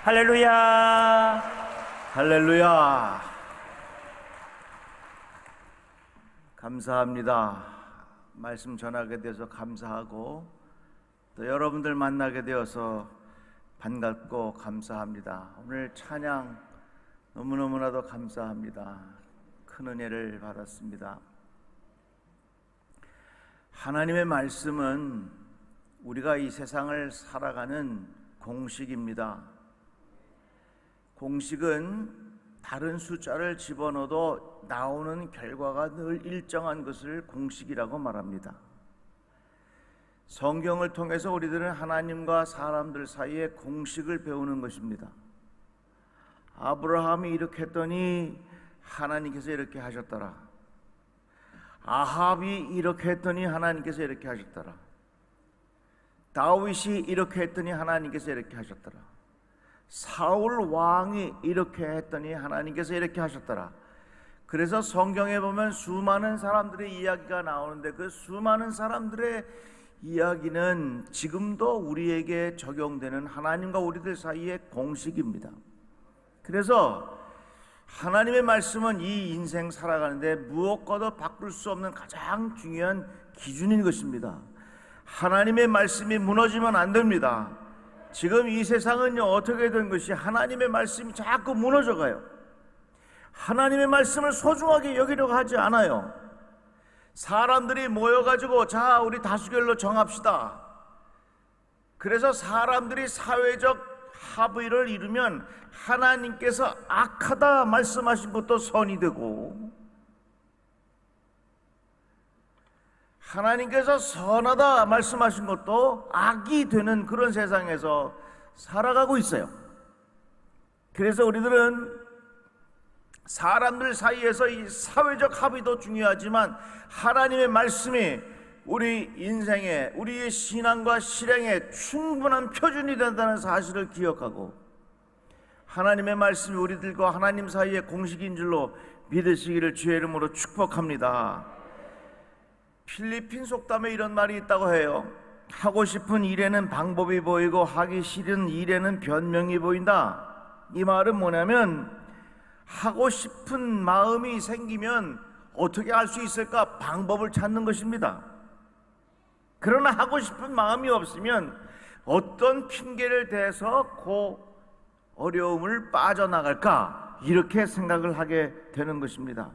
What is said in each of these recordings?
할렐루야. 할렐루야. 감사합니다. 말씀 전하게 돼서 감사하고 또 여러분들 만나게 되어서 반갑고 감사합니다. 오늘 찬양 너무너무나도 감사합니다. 큰 은혜를 받았습니다. 하나님의 말씀은 우리가 이 세상을 살아가는 공식입니다. 공식은 다른 숫자를 집어넣어도 나오는 결과가 늘 일정한 것을 공식이라고 말합니다. 성경을 통해서 우리들은 하나님과 사람들 사이에 공식을 배우는 것입니다. 아브라함이 이렇게 했더니 하나님께서 이렇게 하셨더라. 아합이 이렇게 했더니 하나님께서 이렇게 하셨더라. 다윗이 이렇게 했더니 하나님께서 이렇게 하셨더라. 사울 왕이 이렇게 했더니 하나님께서 이렇게 하셨더라. 그래서 성경에 보면 수많은 사람들의 이야기가 나오는데 그 수많은 사람들의 이야기는 지금도 우리에게 적용되는 하나님과 우리들 사이의 공식입니다. 그래서 하나님의 말씀은 이 인생 살아가는데 무엇과도 바꿀 수 없는 가장 중요한 기준인 것입니다. 하나님의 말씀이 무너지면 안 됩니다. 지금 이 세상은요, 어떻게 된 것이 하나님의 말씀이 자꾸 무너져가요. 하나님의 말씀을 소중하게 여기려고 하지 않아요. 사람들이 모여가지고 자, 우리 다수결로 정합시다. 그래서 사람들이 사회적 합의를 이루면 하나님께서 악하다 말씀하신 것도 선이 되고 하나님께서 선하다 말씀하신 것도 악이 되는 그런 세상에서 살아가고 있어요. 그래서 우리들은 사람들 사이에서 이 사회적 합의도 중요하지만 하나님의 말씀이 우리 인생에, 우리의 신앙과 실행에 충분한 표준이 된다는 사실을 기억하고 하나님의 말씀이 우리들과 하나님 사이의 공식인 줄로 믿으시기를 주의 이름으로 축복합니다. 필리핀 속담에 이런 말이 있다고 해요. 하고 싶은 일에는 방법이 보이고 하기 싫은 일에는 변명이 보인다. 이 말은 뭐냐면 하고 싶은 마음이 생기면 어떻게 할 수 있을까? 방법을 찾는 것입니다. 그러나 하고 싶은 마음이 없으면 어떤 핑계를 대서 그 어려움을 빠져나갈까? 이렇게 생각을 하게 되는 것입니다.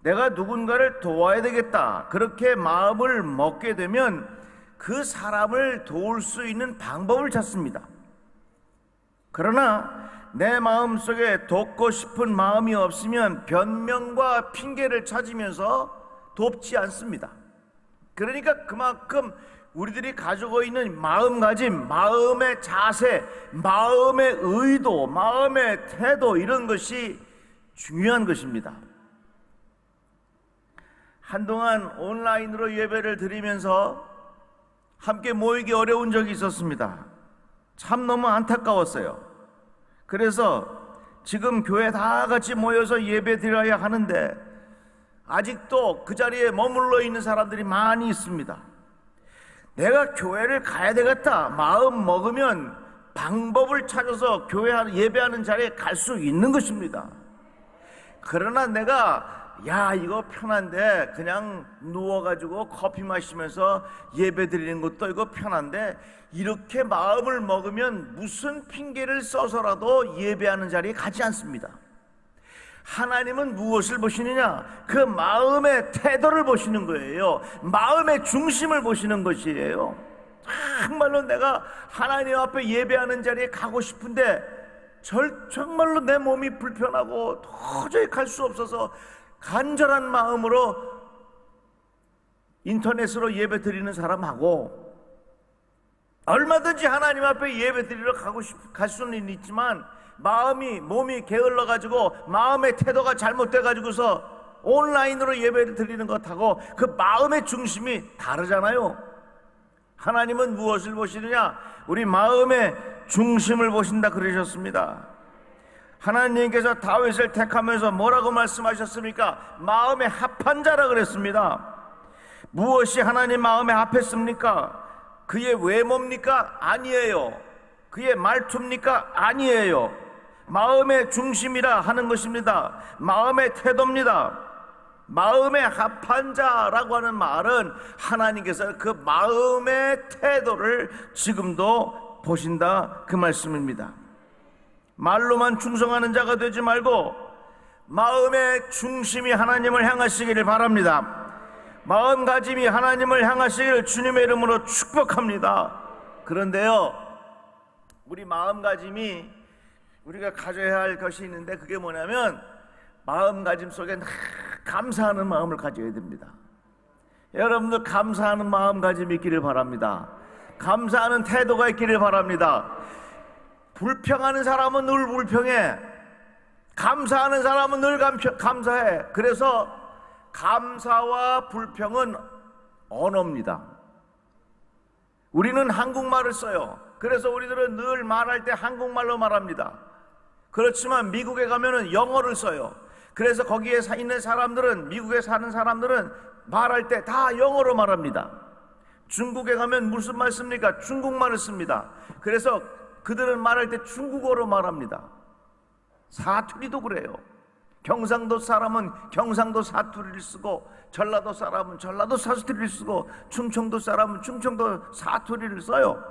내가 누군가를 도와야 되겠다, 그렇게 마음을 먹게 되면 그 사람을 도울 수 있는 방법을 찾습니다. 그러나 내 마음속에 돕고 싶은 마음이 없으면 변명과 핑계를 찾으면서 돕지 않습니다. 그러니까 그만큼 우리들이 가지고 있는 마음가짐, 마음의 자세, 마음의 의도, 마음의 태도, 이런 것이 중요한 것입니다. 한동안 온라인으로 예배를 드리면서 함께 모이기 어려운 적이 있었습니다. 참 너무 안타까웠어요. 그래서 지금 교회 다 같이 모여서 예배 드려야 하는데 아직도 그 자리에 머물러 있는 사람들이 많이 있습니다. 내가 교회를 가야 되겠다 마음 먹으면 방법을 찾아서 교회 예배하는 자리에 갈 수 있는 것입니다. 그러나 내가 이거 편한데 그냥 누워가지고 커피 마시면서 예배 드리는 것도 이거 편한데 이렇게 마음을 먹으면 무슨 핑계를 써서라도 예배하는 자리에 가지 않습니다. 하나님은 무엇을 보시느냐? 그 마음의 태도를 보시는 거예요. 마음의 중심을 보시는 것이에요. 정말로 내가 하나님 앞에 예배하는 자리에 가고 싶은데 정말로 내 몸이 불편하고 도저히 갈 수 없어서 간절한 마음으로 인터넷으로 예배 드리는 사람하고 얼마든지 하나님 앞에 예배 드리러 갈 수는 있지만 몸이 게을러가지고 마음의 태도가 잘못돼가지고서 온라인으로 예배를 드리는 것하고 그 마음의 중심이 다르잖아요. 하나님은 무엇을 보시느냐? 우리 마음의 중심을 보신다 그러셨습니다. 하나님께서 다윗을 택하면서 뭐라고 말씀하셨습니까? 마음에 합한 자라 그랬습니다. 무엇이 하나님 마음에 합했습니까? 그의 외모입니까? 아니에요. 그의 말투입니까? 아니에요. 마음의 중심이라 하는 것입니다. 마음의 태도입니다. 마음의 합한 자라고 하는 말은 하나님께서 그 마음의 태도를 지금도 보신다, 그 말씀입니다. 말로만 충성하는 자가 되지 말고 마음의 중심이 하나님을 향하시기를 바랍니다. 마음가짐이 하나님을 향하시기를 주님의 이름으로 축복합니다. 그런데요, 우리 마음가짐이 우리가 가져야 할 것이 있는데, 그게 뭐냐면 마음가짐 속에 감사하는 마음을 가져야 됩니다. 여러분들 감사하는 마음가짐이 있기를 바랍니다. 감사하는 태도가 있기를 바랍니다. 불평하는 사람은 늘 불평해. 감사하는 사람은 늘 감사해. 그래서 감사와 불평은 언어입니다. 우리는 한국말을 써요. 그래서 우리들은 늘 말할 때 한국말로 말합니다. 그렇지만 미국에 가면은 영어를 써요. 그래서 거기에 있는 사람들은, 미국에 사는 사람들은 말할 때 다 영어로 말합니다. 중국에 가면 무슨 말 씁니까? 중국말을 씁니다. 그래서 그들은 말할 때 중국어로 말합니다. 사투리도 그래요. 경상도 사람은 경상도 사투리를 쓰고, 전라도 사람은 전라도 사투리를 쓰고, 충청도 사람은 충청도 사투리를 써요.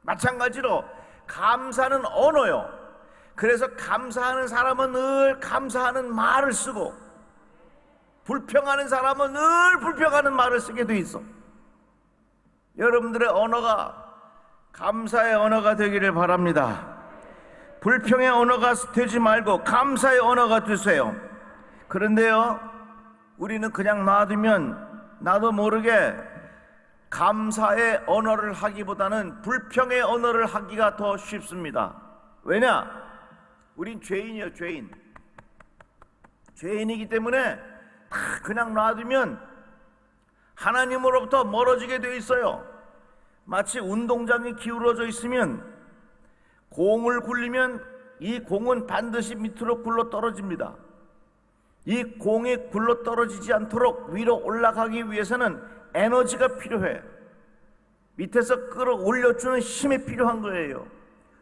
마찬가지로 감사는 언어요. 그래서 감사하는 사람은 늘 감사하는 말을 쓰고, 불평하는 사람은 늘 불평하는 말을 쓰게 돼 있어. 여러분들의 언어가 감사의 언어가 되기를 바랍니다. 불평의 언어가 되지 말고 감사의 언어가 되세요. 그런데요, 우리는 그냥 놔두면 나도 모르게 감사의 언어를 하기보다는 불평의 언어를 하기가 더 쉽습니다. 왜냐? 우린 죄인이에요. 죄인이기 때문에 그냥 놔두면 하나님으로부터 멀어지게 되어 있어요. 마치 운동장이 기울어져 있으면 공을 굴리면 이 공은 반드시 밑으로 굴러 떨어집니다. 이 공이 굴러 떨어지지 않도록 위로 올라가기 위해서는 에너지가 필요해. 밑에서 끌어올려주는 힘이 필요한 거예요.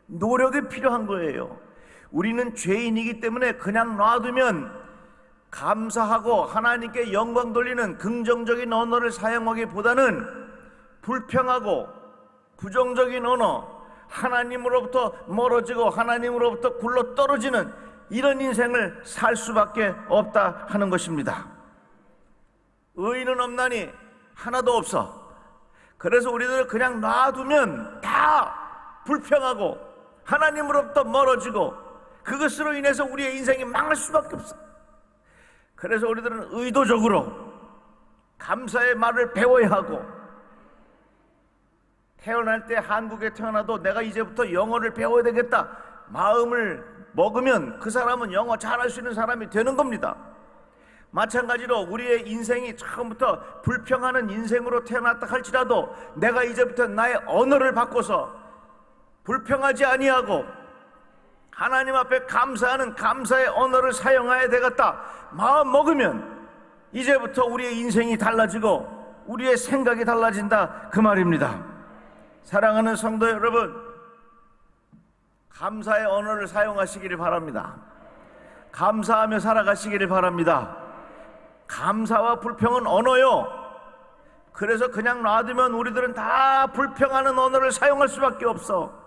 노력이 필요한 거예요. 우리는 죄인이기 때문에 그냥 놔두면 감사하고 하나님께 영광 돌리는 긍정적인 언어를 사용하기보다는 불평하고 부정적인 언어, 하나님으로부터 멀어지고 하나님으로부터 굴러 떨어지는 이런 인생을 살 수밖에 없다 하는 것입니다. 의인은 없나니 하나도 없어. 그래서 우리들 그냥 놔두면 다 불평하고 하나님으로부터 멀어지고, 그것으로 인해서 우리의 인생이 망할 수밖에 없어. 그래서 우리들은 의도적으로 감사의 말을 배워야 하고, 태어날 때 한국에 태어나도 내가 이제부터 영어를 배워야 되겠다 마음을 먹으면 그 사람은 영어 잘할 수 있는 사람이 되는 겁니다. 마찬가지로 우리의 인생이 처음부터 불평하는 인생으로 태어났다 할지라도 내가 이제부터 나의 언어를 바꿔서 불평하지 아니하고 하나님 앞에 감사하는 감사의 언어를 사용해야 되겠다 마음 먹으면 이제부터 우리의 인생이 달라지고 우리의 생각이 달라진다, 그 말입니다. 사랑하는 성도 여러분, 감사의 언어를 사용하시기를 바랍니다. 감사하며 살아가시기를 바랍니다. 감사와 불평은 언어요. 그래서 그냥 놔두면 우리들은 다 불평하는 언어를 사용할 수밖에 없어.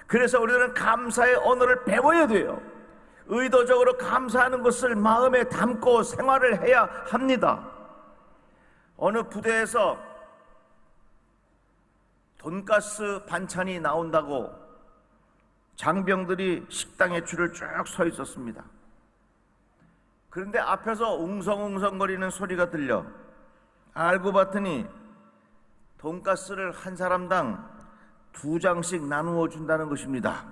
그래서 우리들은 감사의 언어를 배워야 돼요. 의도적으로 감사하는 것을 마음에 담고 생활을 해야 합니다. 어느 부대에서 돈가스 반찬이 나온다고 장병들이 식당에 줄을 쭉 서 있었습니다. 그런데 앞에서 웅성웅성거리는 소리가 들려 알고 봤더니 돈가스를 한 사람당 2장씩 나누어 준다는 것입니다.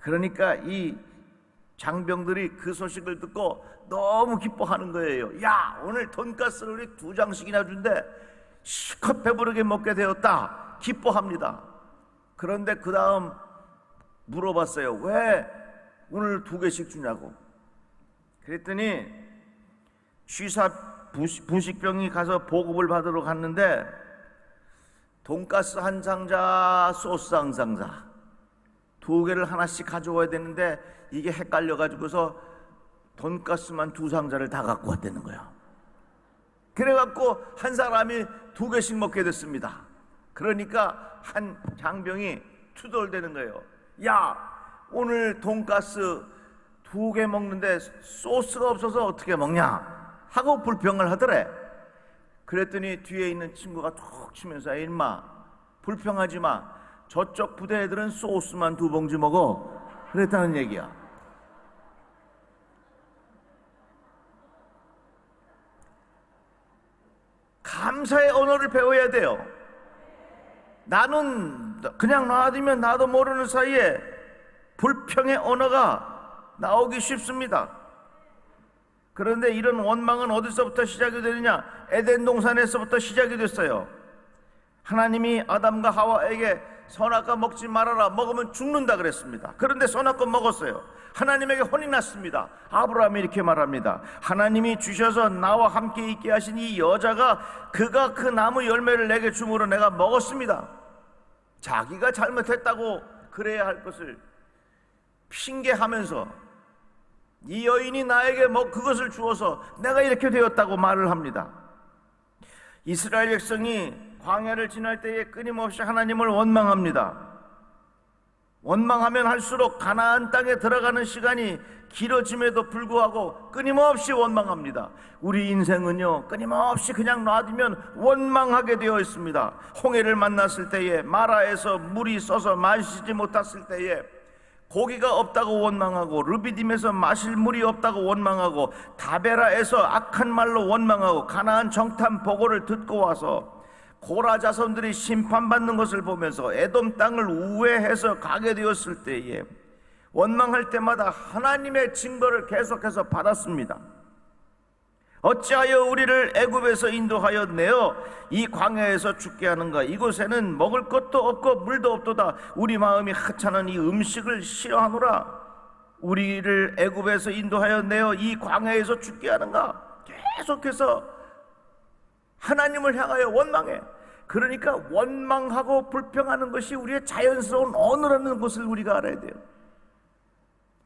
그러니까 이 장병들이 그 소식을 듣고 너무 기뻐하는 거예요. 야, 오늘 돈가스를 우리 2장씩이나 준대. 실컷 배부르게 먹게 되었다. 기뻐합니다. 그런데 그 다음 물어봤어요. 왜 오늘 2개씩 주냐고. 그랬더니 취사 분식병이 가서 보급을 받으러 갔는데 돈가스 한 상자, 소스 한 상자, 2개를 하나씩 가져와야 되는데 이게 헷갈려가지고서 돈가스만 2상자를 다 갖고 왔다는 거야. 그래갖고 한 사람이 2개씩 먹게 됐습니다. 그러니까 한 장병이 투덜대는 거예요. 야, 오늘 돈가스 2개 먹는데 소스가 없어서 어떻게 먹냐 하고 불평을 하더래. 그랬더니 뒤에 있는 친구가 툭 치면서, 인마 불평하지 마, 저쪽 부대 애들은 소스만 2봉지 먹어, 그랬다는 얘기야. 감사의 언어를 배워야 돼요. 나는 그냥 놔두면 나도 모르는 사이에 불평의 언어가 나오기 쉽습니다. 그런데 이런 원망은 어디서부터 시작이 되느냐? 에덴 동산에서부터 시작이 됐어요. 하나님이 아담과 하와에게 선악과 먹지 말아라, 먹으면 죽는다 그랬습니다. 그런데 선악과 먹었어요. 하나님에게 혼이 났습니다. 아브라함이 이렇게 말합니다. 하나님이 주셔서 나와 함께 있게 하신 이 여자가 그가 그 나무 열매를 내게 주므로 내가 먹었습니다. 자기가 잘못했다고 그래야 할 것을 핑계하면서 이 여인이 나에게 그것을 주어서 내가 이렇게 되었다고 말을 합니다. 이스라엘 백성이 광야를 지날 때에 끊임없이 하나님을 원망합니다. 원망하면 할수록 가나안 땅에 들어가는 시간이 길어짐에도 불구하고 끊임없이 원망합니다. 우리 인생은요, 끊임없이 그냥 놔두면 원망하게 되어 있습니다. 홍해를 만났을 때에, 마라에서 물이 써서 마시지 못했을 때에 고기가 없다고 원망하고, 르비딤에서 마실 물이 없다고 원망하고, 다베라에서 악한 말로 원망하고, 가나안 정탐 보고를 듣고 와서 고라 자손들이 심판받는 것을 보면서 에돔 땅을 우회해서 가게 되었을 때에 원망할 때마다 하나님의 징벌을 계속해서 받았습니다. 어찌하여 우리를 애굽에서 인도하여 내어 이 광야에서 죽게 하는가? 이곳에는 먹을 것도 없고 물도 없도다. 우리 마음이 하찮은 이 음식을 싫어하노라. 우리를 애굽에서 인도하여 내어 이 광야에서 죽게 하는가? 계속해서 하나님을 향하여 원망해. 그러니까 원망하고 불평하는 것이 우리의 자연스러운 언어라는 것을 우리가 알아야 돼요.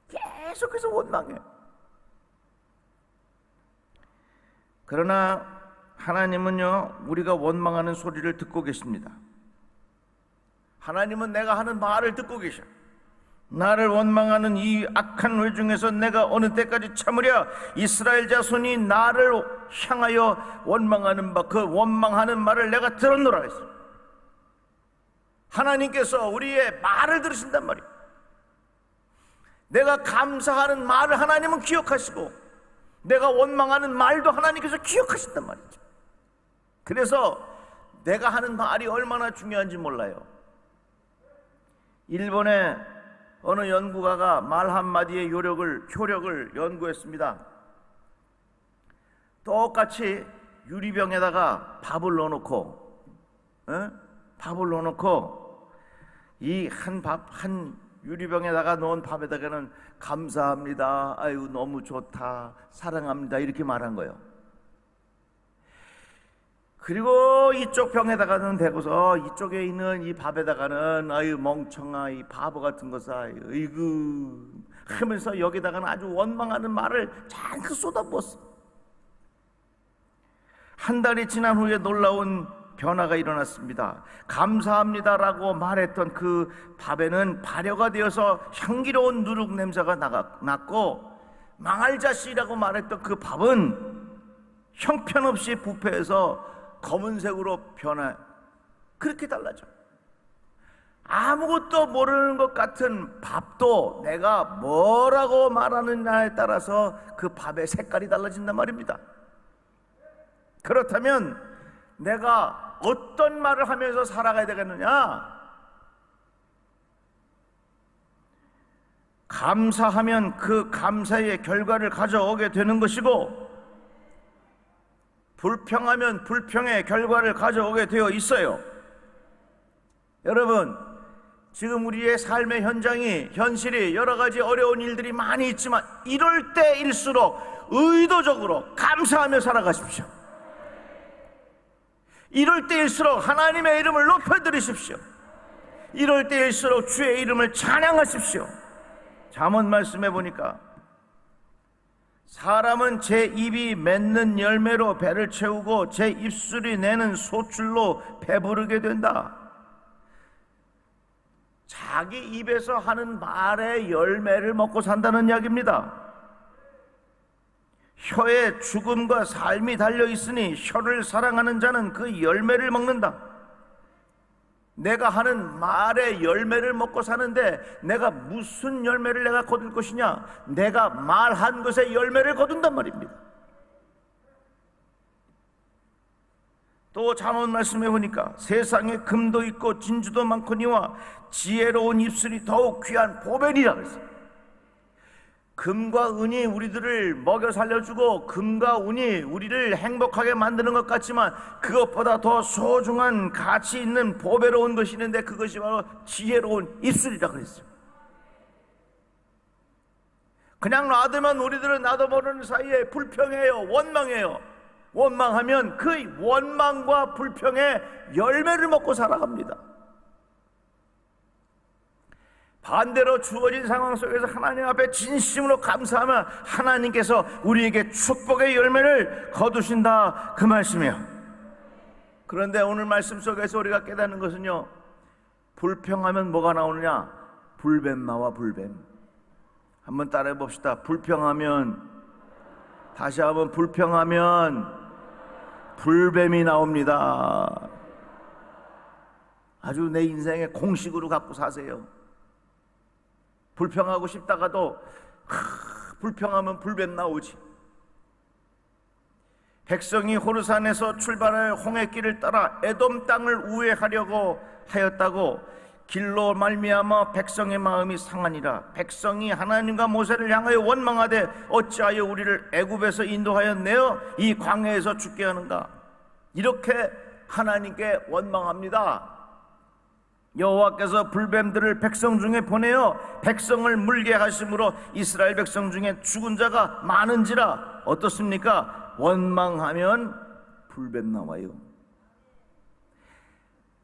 계속해서 원망해. 그러나 하나님은요, 우리가 원망하는 소리를 듣고 계십니다. 하나님은 내가 하는 말을 듣고 계셔. 나를 원망하는 이 악한 외중에서 내가 어느 때까지 참으랴? 이스라엘 자손이 나를 향하여 원망하는 바, 그 원망하는 말을 내가 들었노라 했어. 하나님께서 우리의 말을 들으신단 말이에요. 내가 감사하는 말을 하나님은 기억하시고, 내가 원망하는 말도 하나님께서 기억하신단 말이죠. 그래서 내가 하는 말이 얼마나 중요한지 몰라요. 일본의 어느 연구가가 말 한마디의 효력을 연구했습니다. 똑같이 유리병에다가 밥을 넣어놓고 이 한 유리병에다가 넣은 밥에다가는 감사합니다, 아유 너무 좋다, 사랑합니다, 이렇게 말한 거예요. 그리고 이쪽 병에다가는 대고서 이쪽에 있는 이 밥에다가는 아유 멍청아, 이 바보 같은 거사, 어이구 하면서 여기다가는 아주 원망하는 말을 잔뜩 쏟아부었어. 한 달이 지난 후에 놀라운 변화가 일어났습니다. 감사합니다라고 말했던 그 밥에는 발효가 되어서 향기로운 누룩 냄새가 났고, 망할 자식이라고 말했던 그 밥은 형편없이 부패해서 검은색으로 변해. 그렇게 달라져. 아무것도 모르는 것 같은 밥도 내가 뭐라고 말하느냐에 따라서 그 밥의 색깔이 달라진단 말입니다. 그렇다면 내가 어떤 말을 하면서 살아가야 되겠느냐? 감사하면 그 감사의 결과를 가져오게 되는 것이고, 불평하면 불평의 결과를 가져오게 되어 있어요. 여러분, 지금 우리의 삶의 현실이 여러 가지 어려운 일들이 많이 있지만, 이럴 때일수록 의도적으로 감사하며 살아가십시오. 이럴 때일수록 하나님의 이름을 높여드리십시오. 이럴 때일수록 주의 이름을 찬양하십시오. 잠언 말씀해 보니까 사람은 제 입이 맺는 열매로 배를 채우고 제 입술이 내는 소출로 배부르게 된다. 자기 입에서 하는 말의 열매를 먹고 산다는 이야기입니다. 혀에 죽음과 삶이 달려있으니 혀를 사랑하는 자는 그 열매를 먹는다. 내가 하는 말의 열매를 먹고 사는데 내가 무슨 열매를 내가 거둘 것이냐? 내가 말한 것의 열매를 거둔단 말입니다. 또 잠언 말씀해 보니까 세상에 금도 있고 진주도 많거니와 지혜로운 입술이 더욱 귀한 보배니라 그랬어요. 금과 은이 우리들을 먹여 살려주고 금과 은이 우리를 행복하게 만드는 것 같지만 그것보다 더 소중한 가치 있는 보배로운 것이 있는데 그것이 바로 지혜로운 입술이라 그랬어요. 그냥 놔두면 우리들은 나도 모르는 사이에 불평해요, 원망해요. 원망하면 그 원망과 불평의 열매를 먹고 살아갑니다. 반대로 주어진 상황 속에서 하나님 앞에 진심으로 감사하면 하나님께서 우리에게 축복의 열매를 거두신다, 그 말씀이에요. 그런데 오늘 말씀 속에서 우리가 깨닫는 것은요, 불평하면 뭐가 나오느냐? 불뱀 나와. 불뱀. 한번 따라해 봅시다. 불평하면, 다시 한번 불평하면 불뱀이 나옵니다. 아주 내 인생의 공식으로 갖고 사세요. 불평하고 싶다가도 불평하면 불뱀 나오지. 백성이 호르산에서 출발하여 홍해길을 따라 에돔 땅을 우회하려고 하였다고 길로 말미암아 백성의 마음이 상하니라. 백성이 하나님과 모세를 향하여 원망하되 어찌하여 우리를 애굽에서 인도하여 내어 이 광야에서 죽게 하는가? 이렇게 하나님께 원망합니다. 여호와께서 불뱀들을 백성 중에 보내어 백성을 물게 하심으로 이스라엘 백성 중에 죽은 자가 많은지라. 어떻습니까? 원망하면 불뱀 나와요.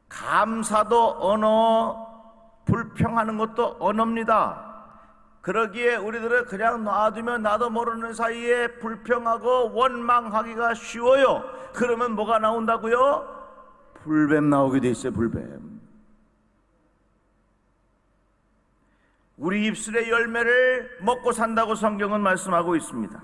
감사도 언어, 불평하는 것도 언어입니다. 그러기에 우리들은 그냥 놔두면 나도 모르는 사이에 불평하고 원망하기가 쉬워요. 그러면 뭐가 나온다고요? 불뱀 나오게 돼 있어요. 불뱀. 우리 입술의 열매를 먹고 산다고 성경은 말씀하고 있습니다.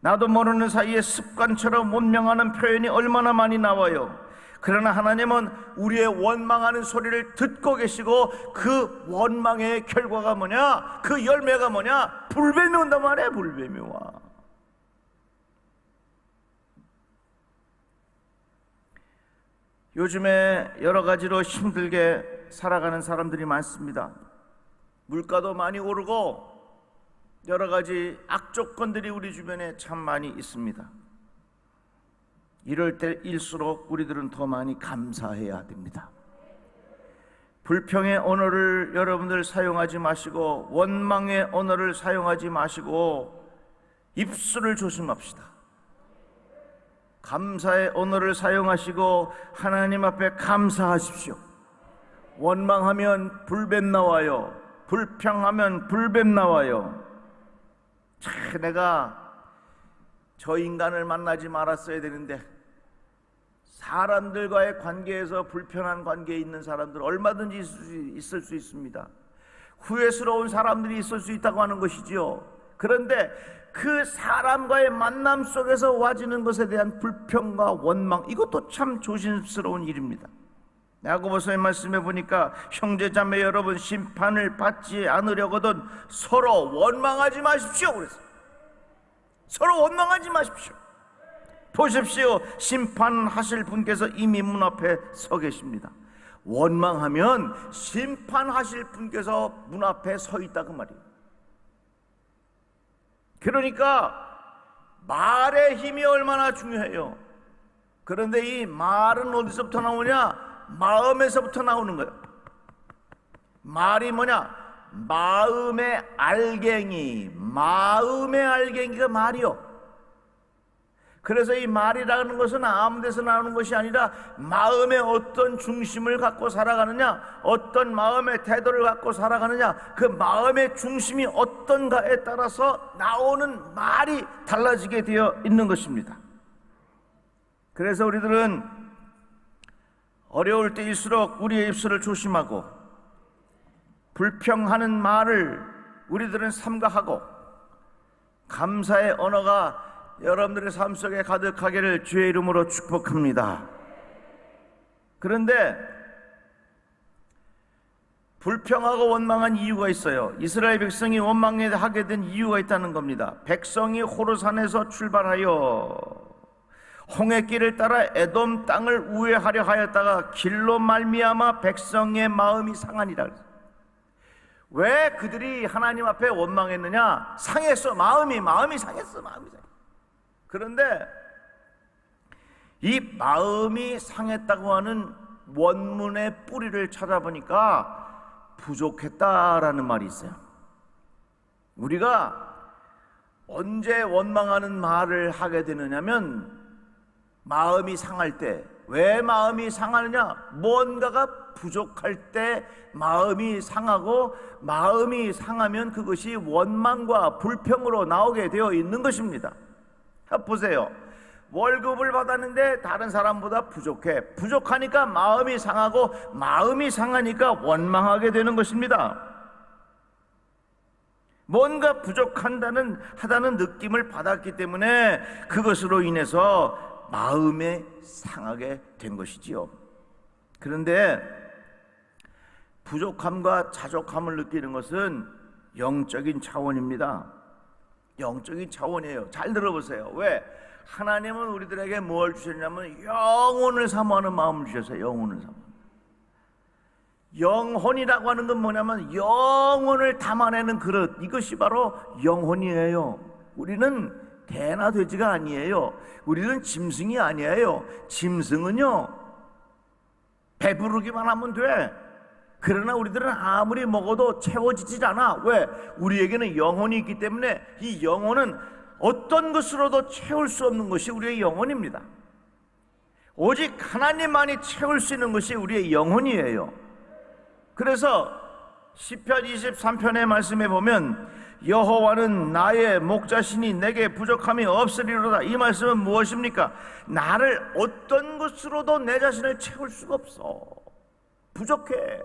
나도 모르는 사이에 습관처럼 원망하는 표현이 얼마나 많이 나와요. 그러나 하나님은 우리의 원망하는 소리를 듣고 계시고 그 원망의 결과가 뭐냐? 그 열매가 뭐냐? 불뱀이 온단 말이에요. 불뱀이 와. 요즘에 여러 가지로 힘들게 살아가는 사람들이 많습니다. 물가도 많이 오르고 여러 가지 악조건들이 우리 주변에 참 많이 있습니다. 이럴 때일수록 우리들은 더 많이 감사해야 됩니다. 불평의 언어를 여러분들 사용하지 마시고 원망의 언어를 사용하지 마시고 입술을 조심합시다. 감사의 언어를 사용하시고 하나님 앞에 감사하십시오. 원망하면 불뱀 나와요. 불평하면 불뱀 나와요. 내가 저 인간을 만나지 말았어야 되는데, 사람들과의 관계에서 불편한 관계에 있는 사람들 얼마든지 있을 수 있습니다. 후회스러운 사람들이 있을 수 있다고 하는 것이지요. 그런데 그 사람과의 만남 속에서 와지는 것에 대한 불평과 원망, 이것도 참 조심스러운 일입니다. 야고보서의 말씀에 보니까 형제자매 여러분, 심판을 받지 않으려거든 서로 원망하지 마십시오 그랬어요. 서로 원망하지 마십시오. 보십시오, 심판하실 분께서 이미 문 앞에 서 계십니다. 원망하면 심판하실 분께서 문 앞에 서 있다 그 말이에요. 그러니까 말의 힘이 얼마나 중요해요. 그런데 이 말은 어디서부터 나오냐? 마음에서부터 나오는 거예요. 말이 뭐냐? 마음의 알갱이. 마음의 알갱이가 말이요. 그래서 이 말이라는 것은 아무 데서 나오는 것이 아니라 마음의 어떤 중심을 갖고 살아가느냐, 어떤 마음의 태도를 갖고 살아가느냐, 그 마음의 중심이 어떤가에 따라서 나오는 말이 달라지게 되어 있는 것입니다. 그래서 우리들은 어려울 때일수록 우리의 입술을 조심하고 불평하는 말을 우리들은 삼가하고 감사의 언어가 여러분들의 삶 속에 가득하기를 주의 이름으로 축복합니다. 그런데 불평하고 원망한 이유가 있어요. 이스라엘 백성이 원망하게 된 이유가 있다는 겁니다. 백성이 호르산에서 출발하여 홍해길을 따라 에돔 땅을 우회하려 하였다가 길로 말미암아 백성의 마음이 상하니라. 왜 그들이 하나님 앞에 원망했느냐? 상했어. 마음이 상했어. 그런데 이 마음이 상했다고 하는 원문의 뿌리를 찾아보니까 부족했다라는 말이 있어요. 우리가 언제 원망하는 말을 하게 되느냐면 마음이 상할 때. 왜 마음이 상하느냐? 뭔가가 부족할 때 마음이 상하고, 마음이 상하면 그것이 원망과 불평으로 나오게 되어 있는 것입니다. 보세요. 월급을 받았는데 다른 사람보다 부족해. 부족하니까 마음이 상하고, 마음이 상하니까 원망하게 되는 것입니다. 뭔가 부족하다는 느낌을 받았기 때문에 그것으로 인해서 마음이 상하게 된 것이지요. 그런데 부족함과 자족함을 느끼는 것은 영적인 차원입니다. 영적인 차원이에요. 잘 들어보세요. 왜? 하나님은 우리들에게 뭘 주셨냐면 영혼을 사모하는 마음을 주셨어요. 영혼을 사모. 영혼이라고 하는 건 뭐냐면 영혼을 담아내는 그릇. 이것이 바로 영혼이에요. 우리는 개나 돼지가 아니에요. 우리는 짐승이 아니에요. 짐승은요, 배부르기만 하면 돼. 그러나 우리들은 아무리 먹어도 채워지질 않아. 왜? 우리에게는 영혼이 있기 때문에 이 영혼은 어떤 것으로도 채울 수 없는 것이 우리의 영혼입니다. 오직 하나님만이 채울 수 있는 것이 우리의 영혼이에요. 그래서 시편 23편의 말씀에 보면 여호와는 나의 목자시니 내게 부족함이 없으리로다. 이 말씀은 무엇입니까? 나를 어떤 것으로도 내 자신을 채울 수가 없어. 부족해.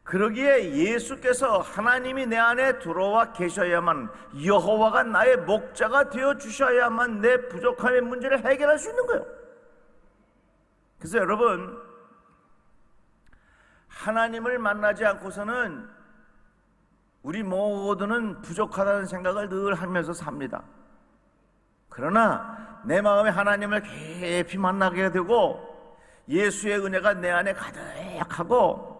그러기에 예수께서 하나님이 내 안에 들어와 계셔야만, 여호와가 나의 목자가 되어 주셔야만 내 부족함의 문제를 해결할 수 있는 거예요. 그래서 여러분, 하나님을 만나지 않고서는 우리 모두는 부족하다는 생각을 늘 하면서 삽니다. 그러나 내 마음에 하나님을 깊이 만나게 되고 예수의 은혜가 내 안에 가득하고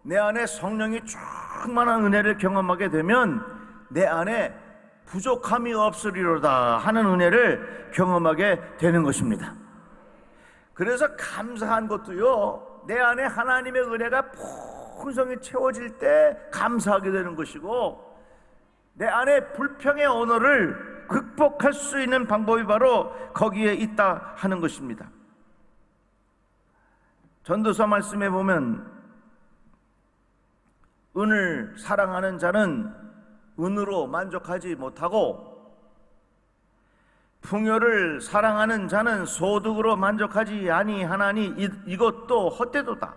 내 안에 성령이 충만한 은혜를 경험하게 되면 내 안에 부족함이 없으리로다 하는 은혜를 경험하게 되는 것입니다. 그래서 감사한 것도요, 내 안에 하나님의 은혜가 풍성히 채워질 때 감사하게 되는 것이고, 내 안에 불평의 언어를 극복할 수 있는 방법이 바로 거기에 있다 하는 것입니다. 전도서 말씀에 보면 은을 사랑하는 자는 은으로 만족하지 못하고 풍요를 사랑하는 자는 소득으로 만족하지 아니하나니 이것도 헛되도다.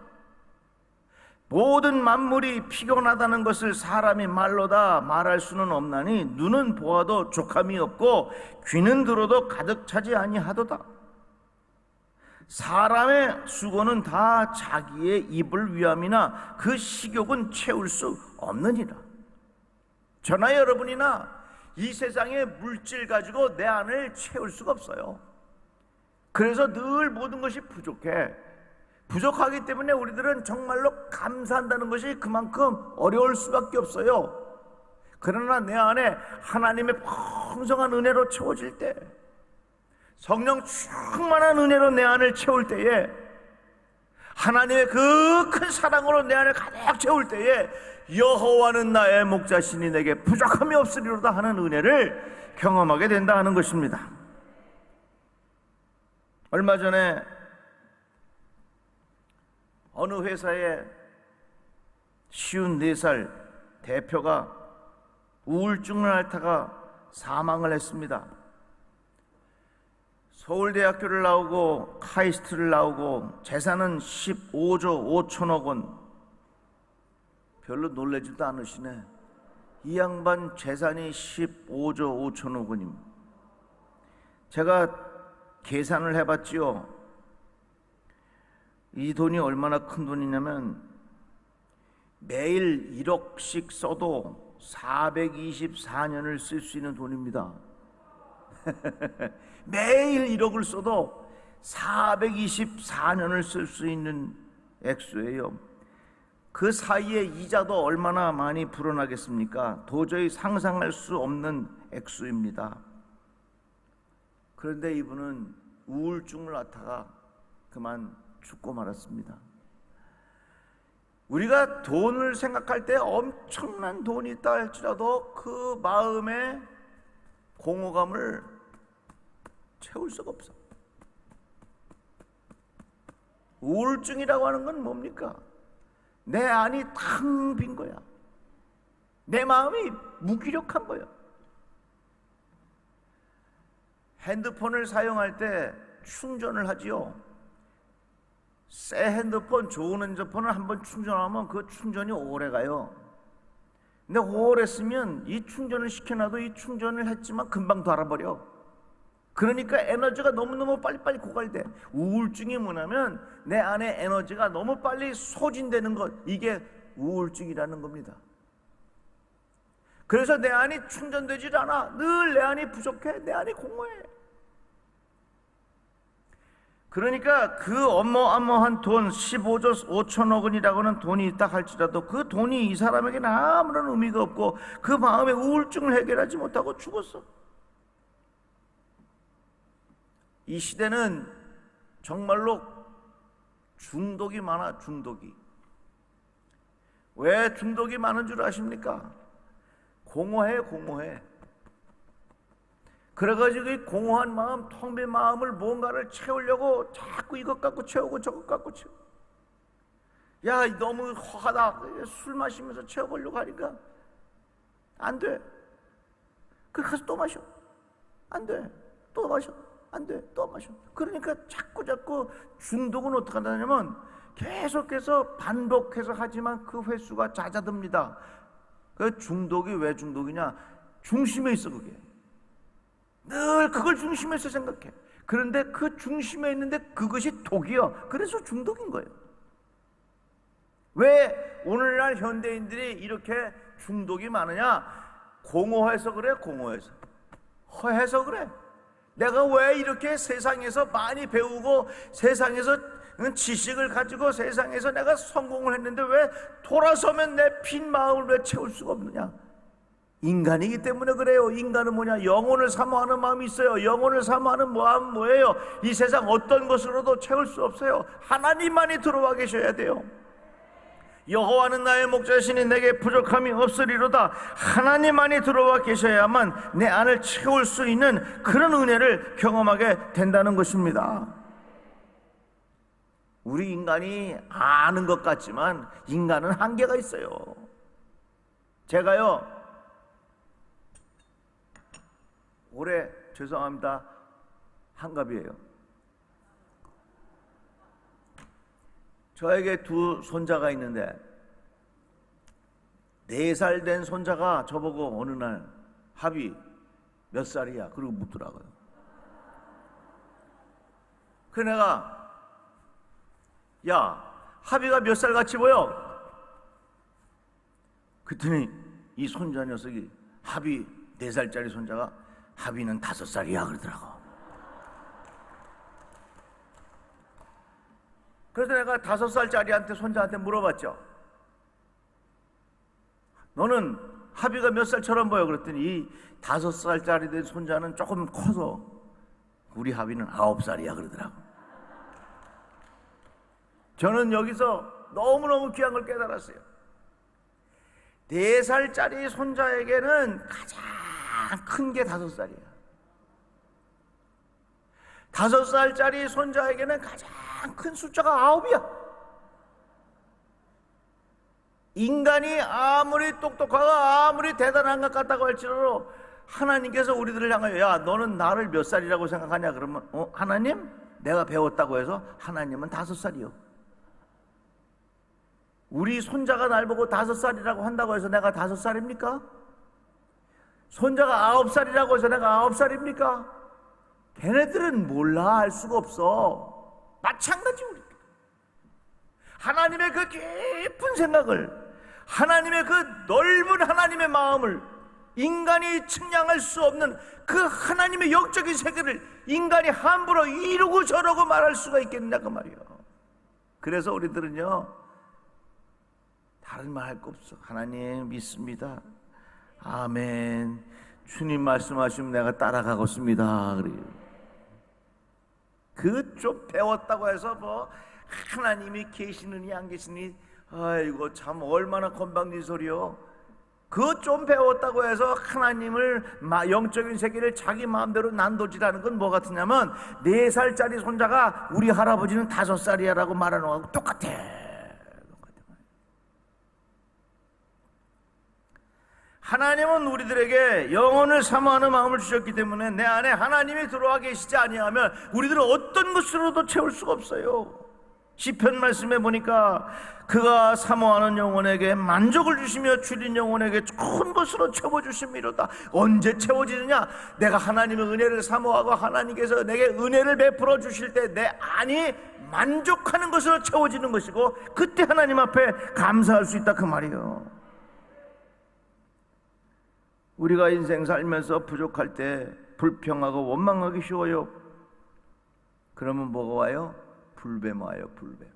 모든 만물이 피곤하다는 것을 사람이 말로다 말할 수는 없나니 눈은 보아도 족함이 없고 귀는 들어도 가득 차지 아니하도다. 사람의 수고는 다 자기의 입을 위함이나 그 식욕은 채울 수 없느니라. 저나 여러분이나 이 세상의 물질 가지고 내 안을 채울 수가 없어요. 그래서 늘 모든 것이 부족해. 부족하기 때문에 우리들은 정말로 감사한다는 것이 그만큼 어려울 수밖에 없어요. 그러나 내 안에 하나님의 풍성한 은혜로 채워질 때, 성령 충만한 은혜로 내 안을 채울 때에 하나님의 그 큰 사랑으로 내 안을 가득 채울 때에 여호와는 나의 목자시니 내게 부족함이 없으리로다 하는 은혜를 경험하게 된다 하는 것입니다. 얼마 전에 어느 회사에 54살 대표가 우울증을 앓다가 사망을 했습니다. 서울대학교를 나오고 카이스트를 나오고 재산은 15조 5천억 원. 별로 놀라지도 않으시네. 이 양반 재산이 15조 5천억 원입니다. 제가 계산을 해봤지요. 이 돈이 얼마나 큰 돈이냐면 매일 1억씩 써도 424년을 쓸 수 있는 돈입니다. 매일 1억을 써도 424년을 쓸 수 있는 액수예요. 그 사이에 이자도 얼마나 많이 불어나겠습니까? 도저히 상상할 수 없는 액수입니다. 그런데 이분은 우울증을 앓다가 그만 죽고 말았습니다. 우리가 돈을 생각할 때 엄청난 돈이 있다 할지라도 그 마음의 공허감을 채울 수가 없어. 우울증이라고 하는 건 뭡니까? 내 안이 텅 빈 거야. 내 마음이 무기력한 거야. 핸드폰을 사용할 때 충전을 하지요. 새 핸드폰, 좋은 핸드폰을 한번 충전하면 그 충전이 오래 가요. 근데 오래 쓰면 이 충전을 시켜놔도 이 충전을 했지만 금방 닳아버려. 그러니까 에너지가 너무너무 빨리빨리 고갈돼. 우울증이 뭐냐면 내 안에 에너지가 너무 빨리 소진되는 것, 이게 우울증이라는 겁니다. 그래서 내 안이 충전되질 않아. 늘 내 안이 부족해. 내 안이 공허해. 그러니까 그 어마어마한 돈 15조 5천억 원이라고 하는 돈이 있다 할지라도 그 돈이 이 사람에게는 아무런 의미가 없고 그 마음의 우울증을 해결하지 못하고 죽었어. 이 시대는 정말로 중독이 많아. 중독이. 왜 중독이 많은 줄 아십니까? 공허해. 그래가지고 이 공허한 마음, 텅 빈 마음을 뭔가를 채우려고 자꾸 이것 갖고 채우고 저것 갖고 채우고. 야, 너무 허하다. 술 마시면서 채워보려고 하니까 안 돼. 그 가서 또 마셔. 안 돼. 또 마셔. 안 돼. 또 마셔. 그러니까 자꾸 중독은 어떻게 한다냐면 계속해서 반복해서 하지만 그 횟수가 잦아듭니다. 그 중독이 왜 중독이냐? 중심에 있어 그게. 늘 그걸 중심에서 생각해. 그런데 그 중심에 있는데 그것이 독이요. 그래서 중독인 거예요. 왜 오늘날 현대인들이 이렇게 중독이 많으냐? 공허해서 그래. 공허해서. 허해서 그래. 내가 왜 이렇게 세상에서 많이 배우고 세상에서 지식을 가지고 세상에서 내가 성공을 했는데 왜 돌아서면 내 빈 마음을 왜 채울 수가 없느냐? 인간이기 때문에 그래요. 인간은 뭐냐? 영혼을 사모하는 마음이 있어요. 영혼을 사모하는 마음은 뭐예요? 이 세상 어떤 것으로도 채울 수 없어요. 하나님만이 들어와 계셔야 돼요. 여호와는 나의 목자시니 내게 부족함이 없으리로다. 하나님만이 들어와 계셔야만 내 안을 채울 수 있는 그런 은혜를 경험하게 된다는 것입니다. 우리 인간이 아는 것 같지만 인간은 한계가 있어요. 제가요, 올해 죄송합니다, 한갑이에요. 저에게 두 손자가 있는데 4살 된 손자가 저보고 어느 날 합이 몇 살이야? 그러고 묻더라고요. 그래서 내가 야, 합이가 몇 살 같이 보여? 그랬더니 이 손자 녀석이 합이 4살짜리 손자가 합이는 5살이야 그러더라고. 그래서 내가 5살짜리한테 손자한테 물어봤죠. 너는 합이가 몇 살처럼 보여? 그랬더니 이 5살짜리 된 손자는 조금 커서 우리 합이는 9살이야 그러더라고. 저는 여기서 너무너무 귀한 걸 깨달았어요. 4살짜리 손자에게는 가장 큰 게 5살이야. 5살짜리 손자에게는 가장 큰 숫자가 9이야. 인간이 아무리 똑똑하고 아무리 대단한 것 같다고 할지라도 하나님께서 우리들을 향하여 야, 너는 나를 몇 살이라고 생각하냐? 그러면 하나님? 내가 배웠다고 해서 하나님은 5살이요. 우리 손자가 날 보고 5살이라고 한다고 해서 내가 5살입니까? 손자가 9살이라고 해서 내가 9살입니까? 걔네들은 몰라, 알 수가 없어. 마찬가지 우리. 하나님의 그 깊은 생각을, 하나님의 그 넓은 하나님의 마음을 인간이 측량할 수 없는 그 하나님의 영적인 세계를 인간이 함부로 이루고 저러고 말할 수가 있겠느냐 그 말이요. 그래서 우리들은요, 다른 말 할 거 없어. 하나님 믿습니다. 아멘. 주님 말씀하시면 내가 따라가겠습니다. 그래요. 그 좀 배웠다고 해서 뭐 하나님이 계시느니 안 계시니, 아이고 참 얼마나 건방진 소리요. 그 좀 배웠다고 해서 하나님을 영적인 세계를 자기 마음대로 난도질하는 건 뭐 같으냐면 4살짜리 손자가 우리 할아버지는 5살이야 라고 말하는 거하고 똑같아. 하나님은 우리들에게 영혼을 사모하는 마음을 주셨기 때문에 내 안에 하나님이 들어와 계시지 아니하면 우리들은 어떤 것으로도 채울 수가 없어요. 시편 말씀에 보니까 그가 사모하는 영혼에게 만족을 주시며 줄인 영혼에게 좋은 것으로 채워주심이로다. 언제 채워지느냐? 내가 하나님의 은혜를 사모하고 하나님께서 내게 은혜를 베풀어 주실 때 내 안이 만족하는 것으로 채워지는 것이고, 그때 하나님 앞에 감사할 수 있다 그 말이에요. 우리가 인생 살면서 부족할 때 불평하고 원망하기 쉬워요. 그러면 뭐가 와요? 불뱀 와요. 불뱀.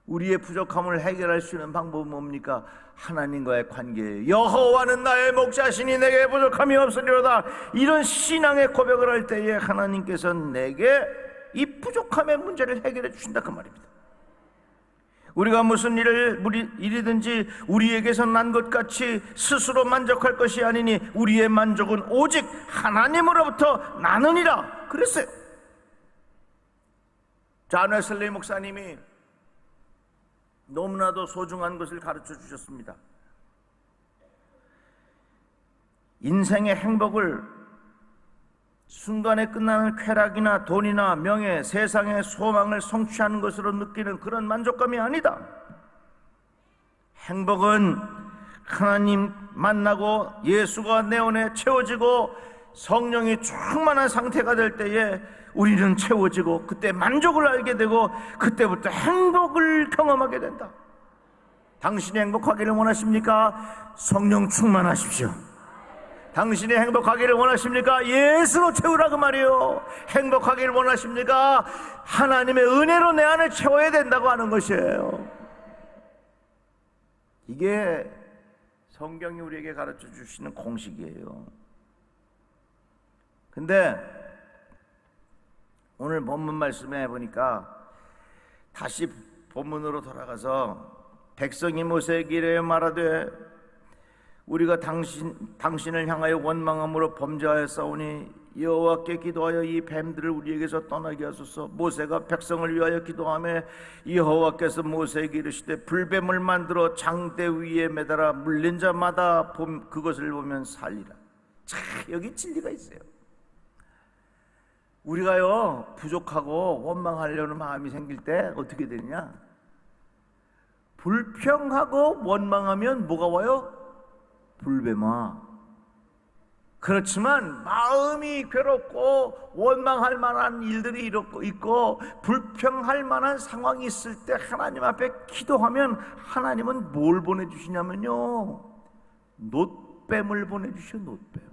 우리의 부족함을 해결할 수 있는 방법은 뭡니까? 하나님과의 관계예요. 여호와는 나의 목자시니 내게 부족함이 없으리로다. 이런 신앙의 고백을 할 때에 하나님께서 내게 이 부족함의 문제를 해결해 주신다 그 말입니다. 우리가 무슨 일이든지 우리에게서 난 것 같이 스스로 만족할 것이 아니니 우리의 만족은 오직 하나님으로부터 나느니라 그랬어요. 존 웨슬리 목사님이 너무나도 소중한 것을 가르쳐 주셨습니다. 인생의 행복을 순간에 끝나는 쾌락이나 돈이나 명예, 세상의 소망을 성취하는 것으로 느끼는 그런 만족감이 아니다. 행복은 하나님 만나고 예수가 내 안에 채워지고 성령이 충만한 상태가 될 때에 우리는 채워지고 그때 만족을 알게 되고 그때부터 행복을 경험하게 된다. 당신이 행복하기를 원하십니까? 성령 충만하십시오. 당신이 행복하기를 원하십니까? 예수로 채우라 그 말이에요. 행복하기를 원하십니까? 하나님의 은혜로 내 안을 채워야 된다고 하는 것이에요. 이게 성경이 우리에게 가르쳐 주시는 공식이에요. 근데 오늘 본문 말씀에 보니까 다시 본문으로 돌아가서 백성이 모세에게 이르러 말하되 우리가 당신을 향하여 원망함으로 범죄하였사오니 여호와께 기도하여 이 뱀들을 우리에게서 떠나게 하소서. 모세가 백성을 위하여 기도하며 여호와께서 모세에게 이르시되 불뱀을 만들어 장대 위에 매달아 물린 자마다 그것을 보면 살리라. 자, 여기 진리가 있어요. 우리가요 부족하고 원망하려는 마음이 생길 때 어떻게 되느냐? 불평하고 원망하면 뭐가 와요? 불뱀아. 그렇지만 마음이 괴롭고 원망할 만한 일들이 있고 불평할 만한 상황이 있을 때 하나님 앞에 기도하면 하나님은 뭘 보내주시냐면요, 놋뱀을 보내주셔. 놋뱀.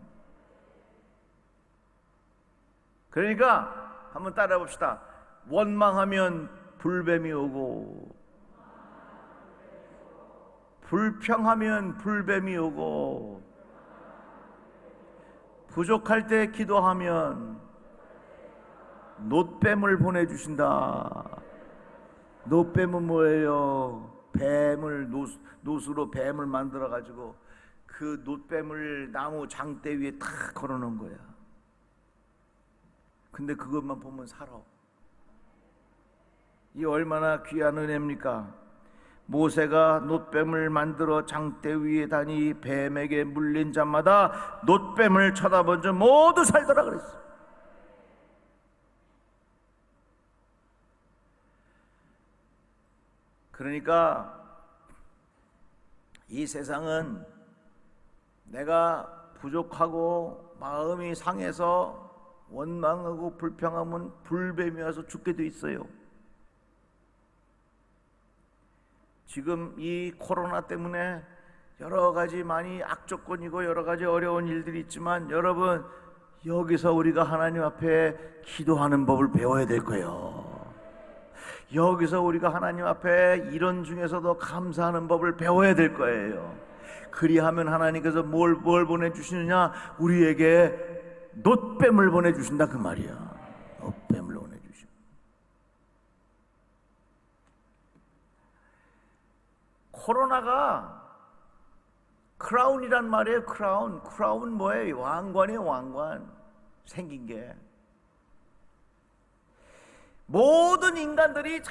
그러니까 한번 따라해 봅시다. 원망하면 불뱀이 오고, 불평하면 불뱀이 오고, 부족할 때 기도하면 놋뱀을 보내주신다. 노뱀은 뭐예요? 뱀을 노수로 뱀을 만들어 가지고 그 노뱀을 나무 장대 위에 탁 걸어 놓은 거야. 근데 그것만 보면 살아. 이 얼마나 귀한 은혜입니까? 모세가 놋뱀을 만들어 장대 위에 다니 뱀에게 물린 자마다 놋뱀을 쳐다본 자 모두 살더라 그랬어. 그러니까 이 세상은 내가 부족하고 마음이 상해서 원망하고 불평하면 불뱀이 와서 죽게 돼 있어요. 지금 이 코로나 때문에 여러 가지 많이 악조건이고 여러 가지 어려운 일들이 있지만 여러분, 여기서 우리가 하나님 앞에 기도하는 법을 배워야 될 거예요. 여기서 우리가 하나님 앞에 이런 중에서도 감사하는 법을 배워야 될 거예요. 그리하면 하나님께서 뭘 보내주시느냐? 우리에게 놋뱀을 보내주신다 그 말이야. 놋뱀을 보내주시고. 코로나가 크라운이란 말이에요. 크라운 뭐예요? 왕관이에요. 왕관. 생긴 게 모든 인간들이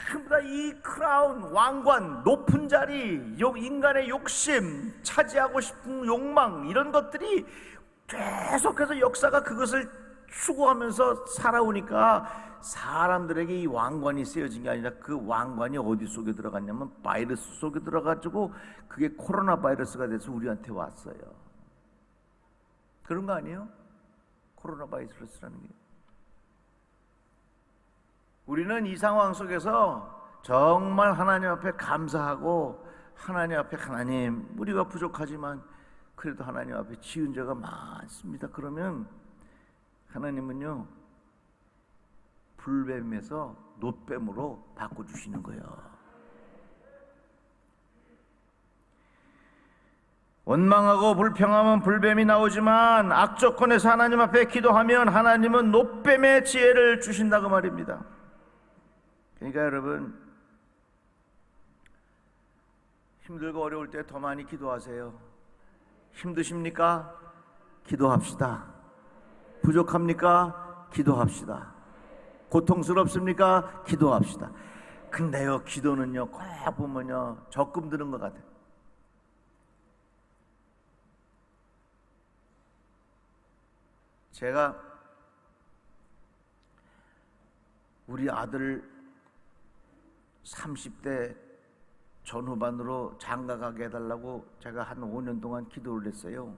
전부 다 이 크라운, 왕관, 높은 자리, 인간의 욕심, 차지하고 싶은 욕망, 이런 것들이 계속해서 역사가 그것을 추구하면서 살아오니까 사람들에게 이 왕관이 쓰여진 게 아니라 그 왕관이 어디 속에 들어갔냐면 바이러스 속에 들어가지고 그게 코로나 바이러스가 돼서 우리한테 왔어요. 그런 거 아니에요? 코로나 바이러스라는 게. 우리는 이 상황 속에서 정말 하나님 앞에 감사하고 하나님 앞에 하나님, 우리가 부족하지만 그래도 하나님 앞에 지은 죄가 많습니다. 그러면 하나님은요 불뱀에서 놋뱀으로 바꿔주시는 거예요. 원망하고 불평하면 불뱀이 나오지만 악조건에서 하나님 앞에 기도하면 하나님은 놋뱀의 지혜를 주신다고 말입니다. 그러니까 여러분, 힘들고 어려울 때 더 많이 기도하세요. 힘드십니까? 기도합시다. 부족합니까? 기도합시다. 고통스럽습니까? 기도합시다. 근데요, 기도는요 꼭 보면요 적금 드는 것 같아요. 제가 우리 아들 30대 전후반으로 장가가게 해달라고 제가 한 5년 동안 기도를 했어요.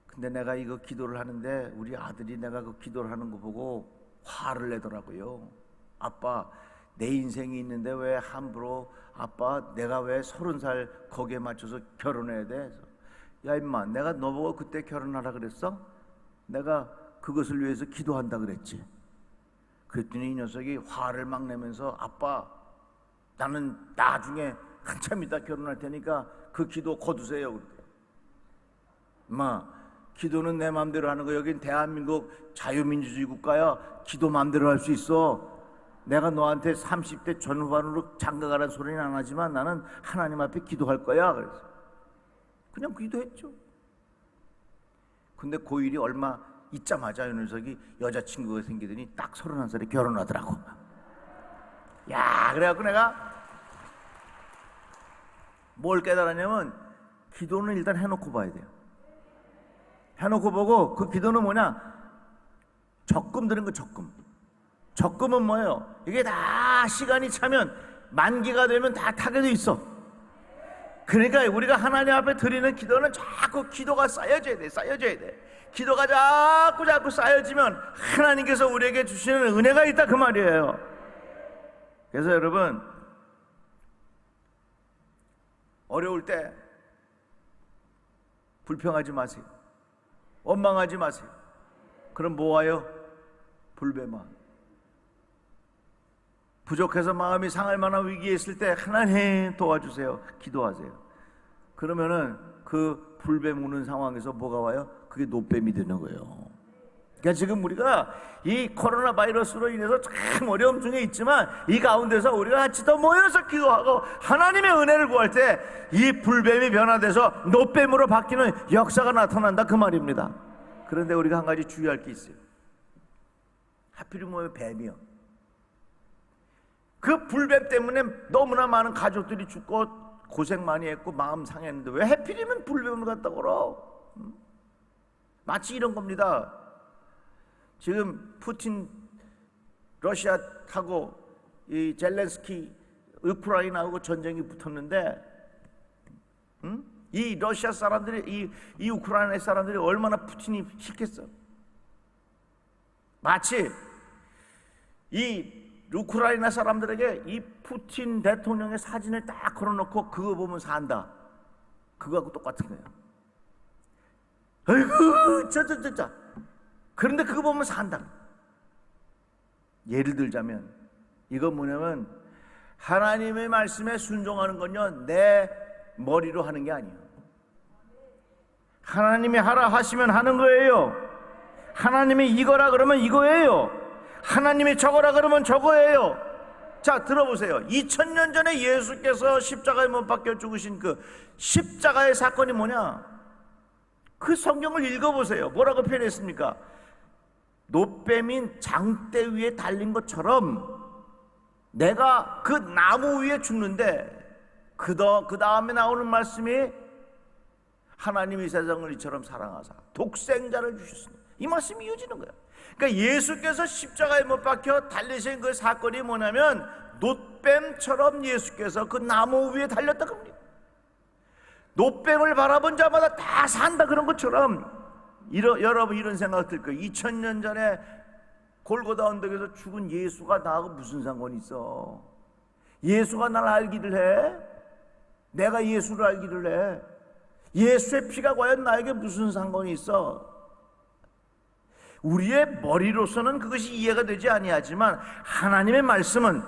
근데 내가 이거 기도를 하는데 우리 아들이 내가 그 기도를 하는 거 보고 화를 내더라고요. 아빠, 내 인생이 있는데 왜 함부로, 아빠 내가 왜 30살 거기에 맞춰서 결혼해야 돼? 야 임마, 내가 너보고 그때 결혼하라 그랬어? 내가 그것을 위해서 기도한다 그랬지. 그랬더니 이 녀석이 화를 막 내면서 아빠, 나는 나중에 한참 있다 결혼할 테니까 그 기도 거두세요. 그래요. 엄마, 기도는 내 마음대로 하는 거. 여긴 대한민국 자유민주주의 국가야. 기도 마음대로 할 수 있어. 내가 너한테 30대 전후반으로 장가가라는 소리는 안 하지만 나는 하나님 앞에 기도할 거야. 그래서 그냥 기도했죠. 근데 고1이 얼마 있자마자 이 녀석이 여자친구가 생기더니 딱 31살에 결혼하더라고. 야, 그래갖고 내가 뭘 깨달았냐면 기도는 일단 해놓고 봐야 돼요. 해놓고 보고 그 기도는 뭐냐? 적금 드는 거. 적금은 뭐예요? 이게 다 시간이 차면 만기가 되면 다 타게 돼 있어. 그러니까 우리가 하나님 앞에 드리는 기도는 자꾸 기도가 쌓여져야 돼. 기도가 자꾸 쌓여지면 하나님께서 우리에게 주시는 은혜가 있다 그 말이에요. 그래서 여러분, 어려울 때 불평하지 마세요. 원망하지 마세요. 그럼 뭐 와요? 불뱀아. 부족해서 마음이 상할 만한 위기에 있을 때 하나님 도와주세요. 기도하세요. 그러면은 그 불뱀 우는 상황에서 뭐가 와요? 그게 놋뱀이 되는 거예요. 그러니까 지금 우리가 이 코로나 바이러스로 인해서 참 어려움 중에 있지만 이 가운데서 우리가 같이 더 모여서 기도하고 하나님의 은혜를 구할 때 이 불뱀이 변화돼서 노뱀으로 바뀌는 역사가 나타난다 그 말입니다. 그런데 우리가 한 가지 주의할 게 있어요. 하필이면 뱀이요. 그 불뱀 때문에 너무나 많은 가족들이 죽고 고생 많이 했고 마음 상했는데 왜 하필이면 불뱀을 갖다 걸어? 마치 이런 겁니다. 지금 푸틴 러시아하고 이 젤렌스키 우크라이나하고 전쟁이 붙었는데 이 러시아 사람들이 이 우크라이나 사람들이 얼마나 푸틴이 싫겠어. 마치 이 우크라이나 사람들에게 이 푸틴 대통령의 사진을 딱 걸어놓고 그거 보면 산다. 그거하고 똑같은 거예요. 아이고 저 그런데 그거 보면 산다. 예를 들자면 이건 뭐냐면 하나님의 말씀에 순종하는 건요 내 머리로 하는 게 아니에요. 하나님이 하라 하시면 하는 거예요. 하나님이 이거라 그러면 이거예요. 하나님이 저거라 그러면 저거예요. 자 들어보세요. 2000년 전에 예수께서 십자가에 못 박혀 죽으신 그 십자가의 사건이 뭐냐? 그 성경을 읽어보세요. 뭐라고 표현했습니까? 노뱀인 장대 위에 달린 것처럼 내가 그 나무 위에 죽는데 그 다음에 나오는 말씀이 하나님이 세상을 이처럼 사랑하사 독생자를 주셨습니다. 이 말씀이 이어지는 거예요. 그러니까 예수께서 십자가에 못 박혀 달리신 그 사건이 뭐냐면 노뱀처럼 예수께서 그 나무 위에 달렸다 그럽니다. 노뱀을 바라본 자마다 다 산다 그런 것처럼 여러분 이런 생각 들 거예요. 2000년 전에 골고다 언덕에서 죽은 예수가 나하고 무슨 상관이 있어? 예수가 날 알기를 해? 내가 예수를 알기를 해? 예수의 피가 과연 나에게 무슨 상관이 있어? 우리의 머리로서는 그것이 이해가 되지 아니하지만 하나님의 말씀은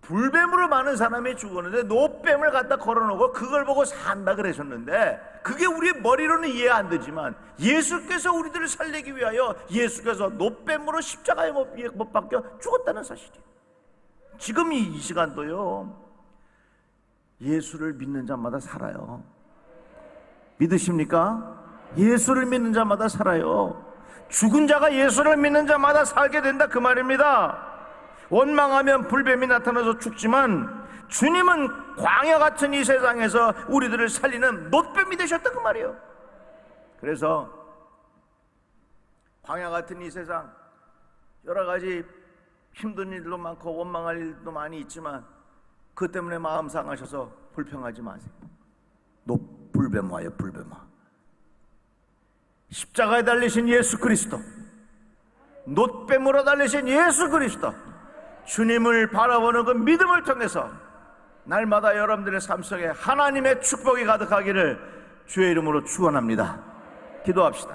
불뱀으로 많은 사람이 죽었는데 노뱀을 갖다 걸어놓고 그걸 보고 산다 그러셨는데 그게 우리의 머리로는 이해 안 되지만 예수께서 우리들을 살리기 위하여 예수께서 노뱀으로 십자가에 못 박혀 죽었다는 사실이에요. 지금 이 시간도요 예수를 믿는 자마다 살아요. 믿으십니까? 예수를 믿는 자마다 살아요. 죽은 자가 예수를 믿는 자마다 살게 된다 그 말입니다. 원망하면 불뱀이 나타나서 죽지만 주님은 광야 같은 이 세상에서 우리들을 살리는 노뱀이 되셨다 그 말이에요. 그래서 광야 같은 이 세상 여러 가지 힘든 일도 많고 원망할 일도 많이 있지만 그 때문에 마음 상하셔서 불평하지 마세요. 불뱀아요 불뱀아. 십자가에 달리신 예수 그리스도, 노뱀으로 달리신 예수 그리스도, 주님을 바라보는 그 믿음을 통해서 날마다 여러분들의 삶 속에 하나님의 축복이 가득하기를 주의 이름으로 축원합니다. 기도합시다.